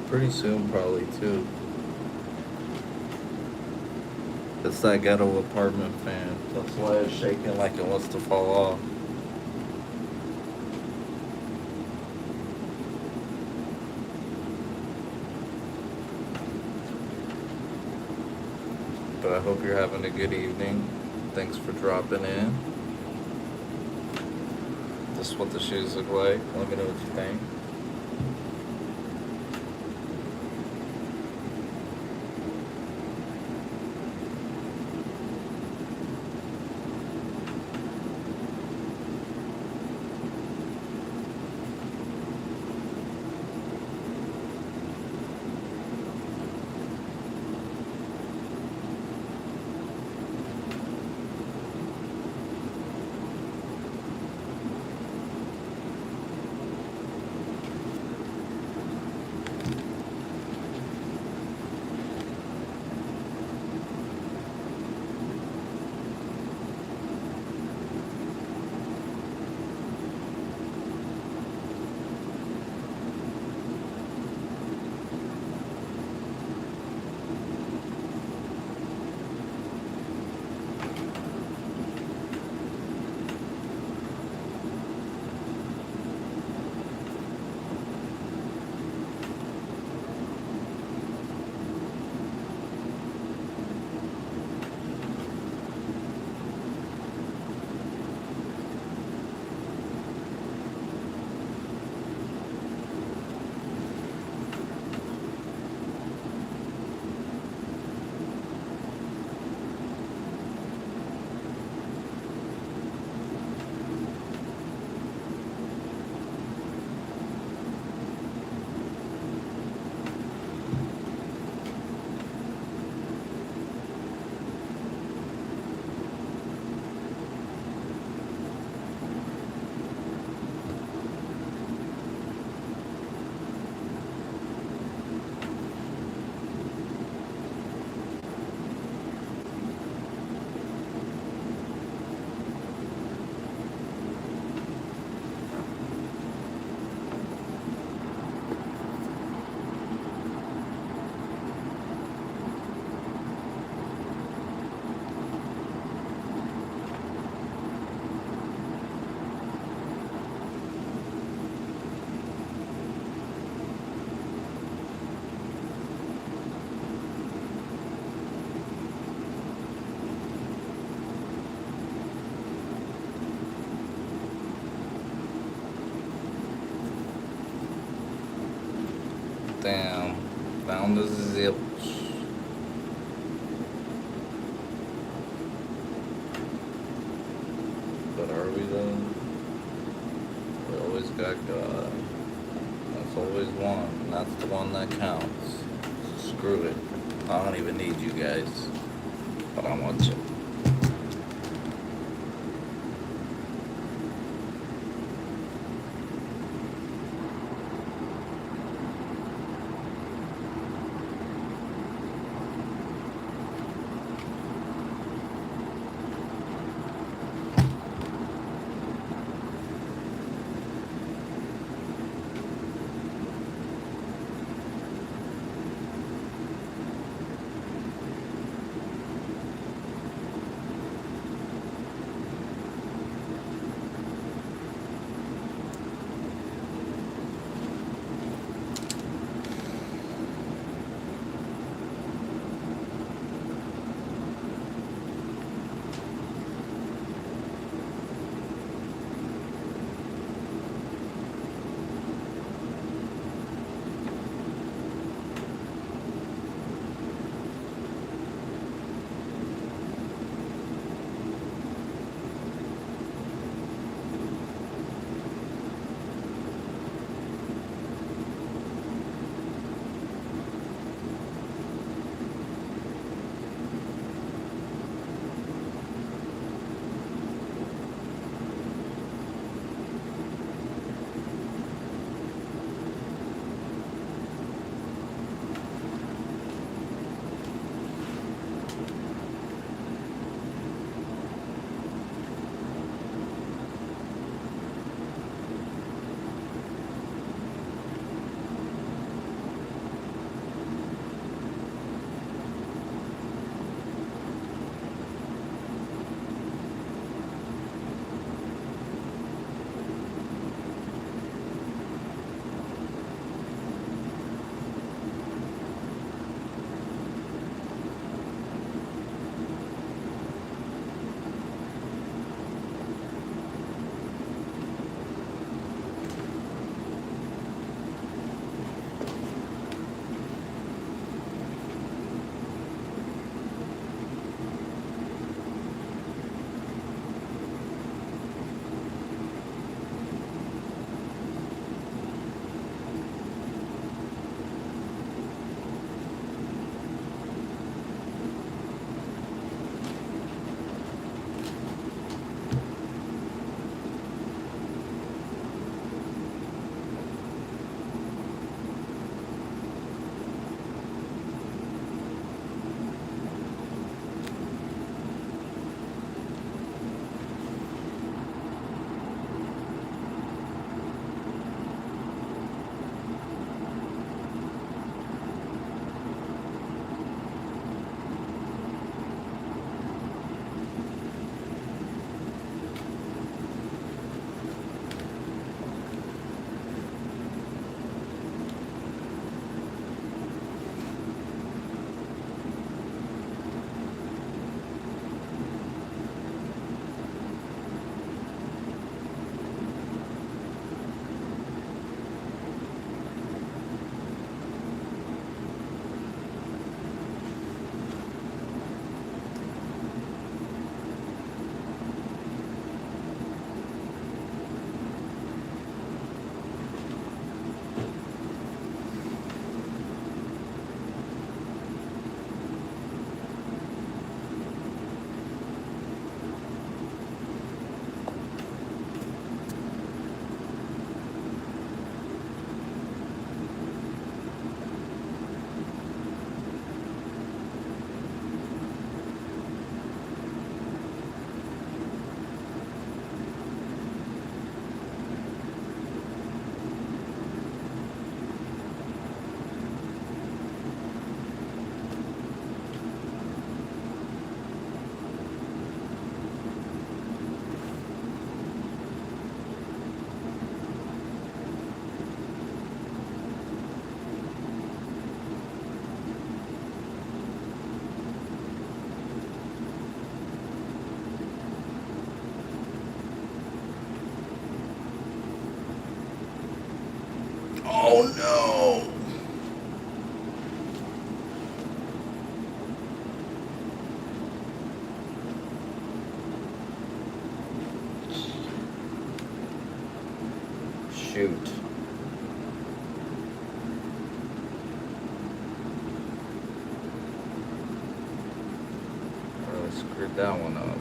Pretty soon, probably, too. It's that ghetto apartment fan. That's why it's shaking like it wants to fall off. But I hope you're having a good evening. Thanks for dropping in. This is what the shoes look like. Let me know what you think. Damn. Found the zilch. But are we though? We always got God. That's always one. And that's the one that counts. Screw it. I don't even need you guys. But I want you. Shoot. Really screwed that one up.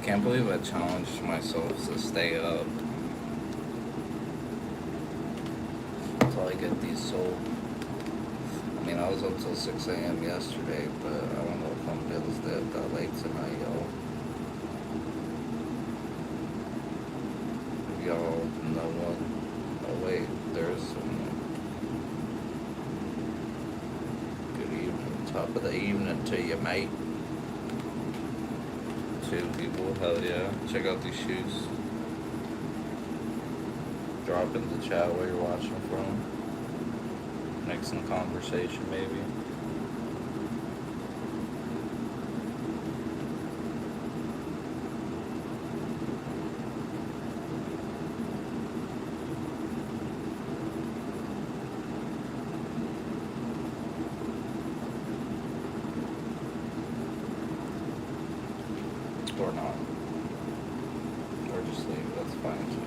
Can't believe I challenged myself to stay up until I get these sold. I mean, I was up till 6 a.m. yesterday, but I don't know if I'm gonna be able to stay up that late tonight, y'all. If y'all know what? Oh, wait, there's some. Good evening. Top of the evening to you, mate. 2 people, hell yeah. Check out these shoes. Drop in the chat where you're watching from. Make some conversation, maybe. Or not. Or just leave, that's fine too.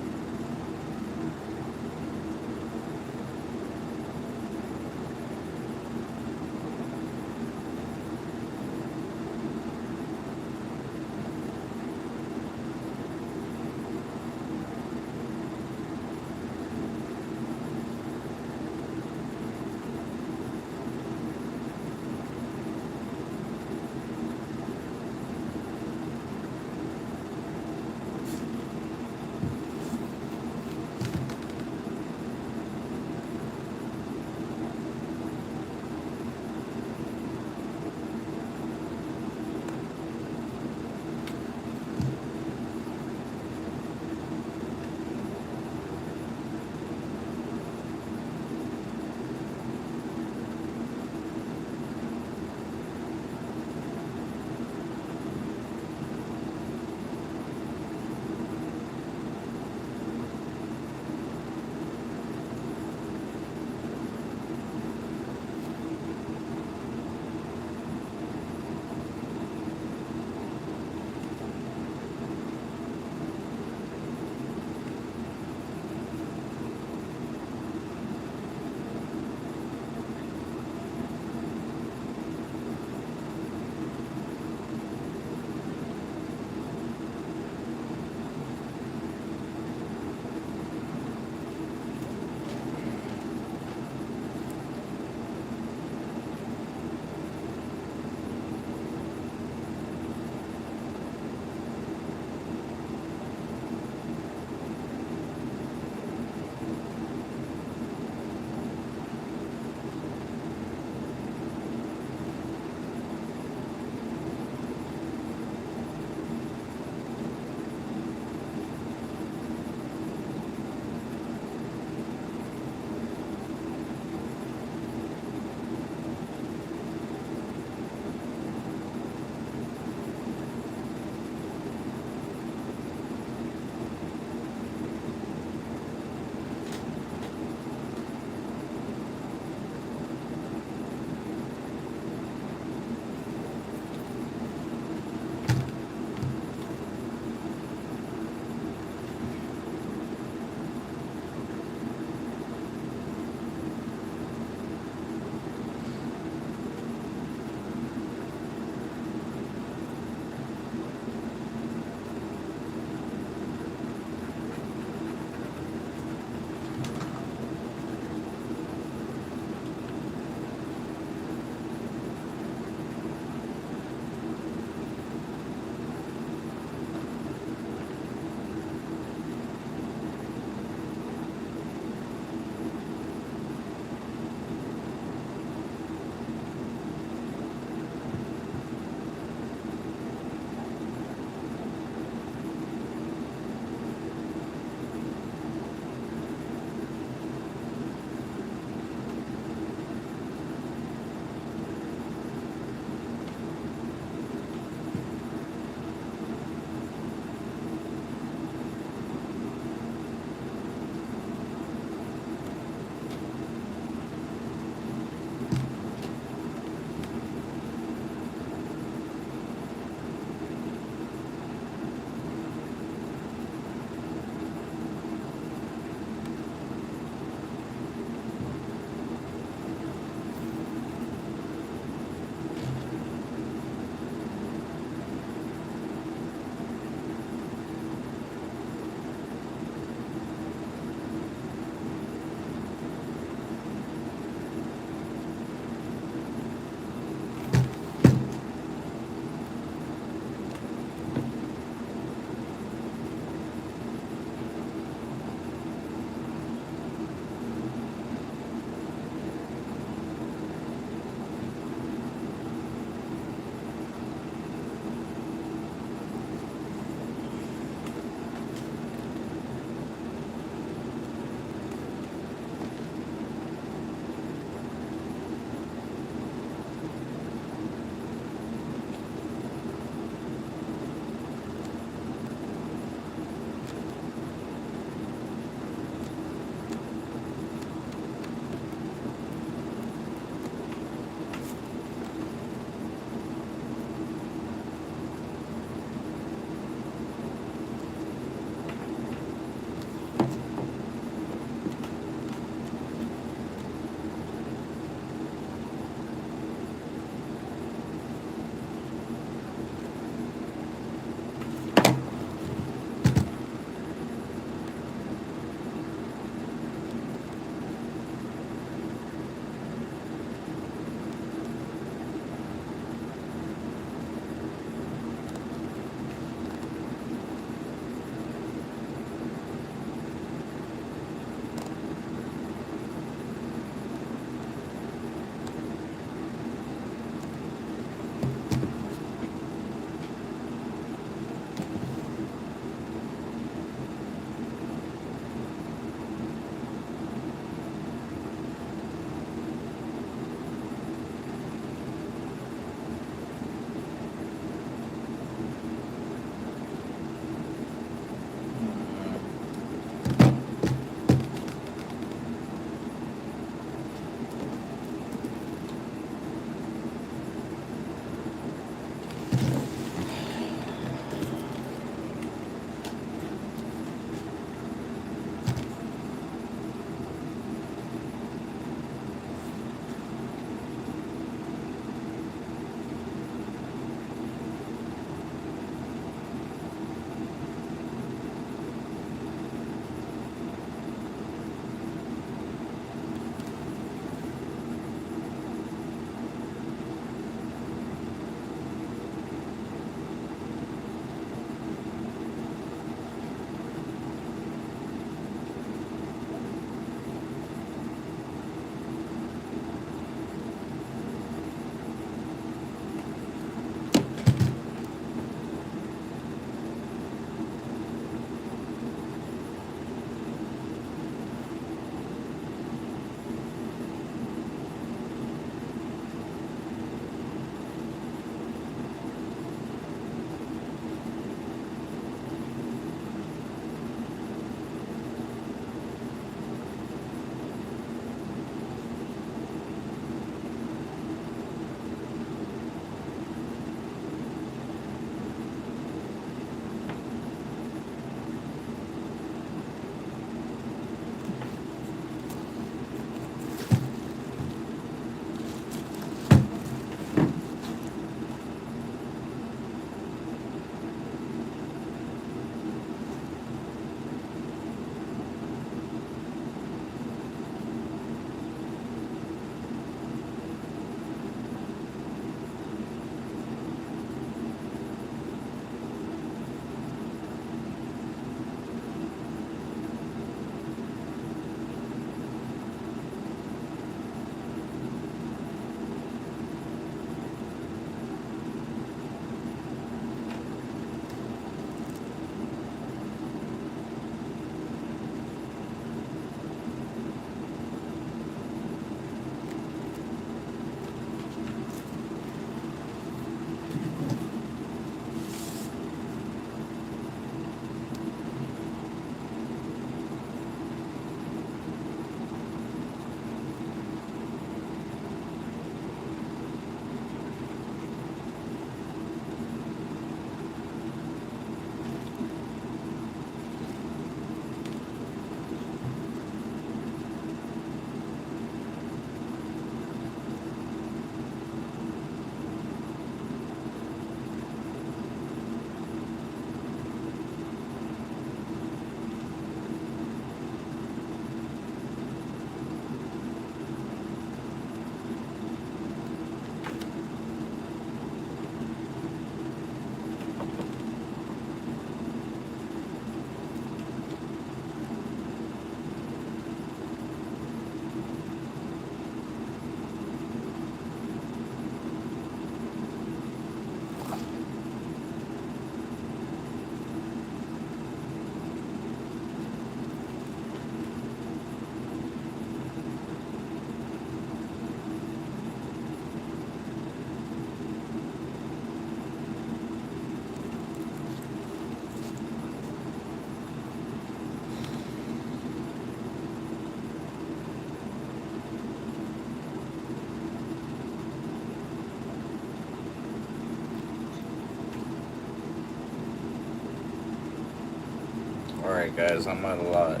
Alright, guys, I'm at a lot.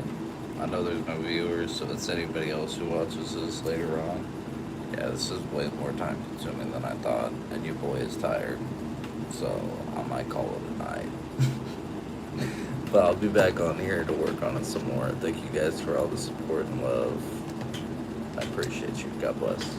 I know there's no viewers, so it's anybody else who watches this later on. Yeah, this is way more time consuming than I thought, and your boy is tired. So I might call it a night. But I'll be back on here to work on it some more. Thank you guys for all the support and love. I appreciate you. God bless.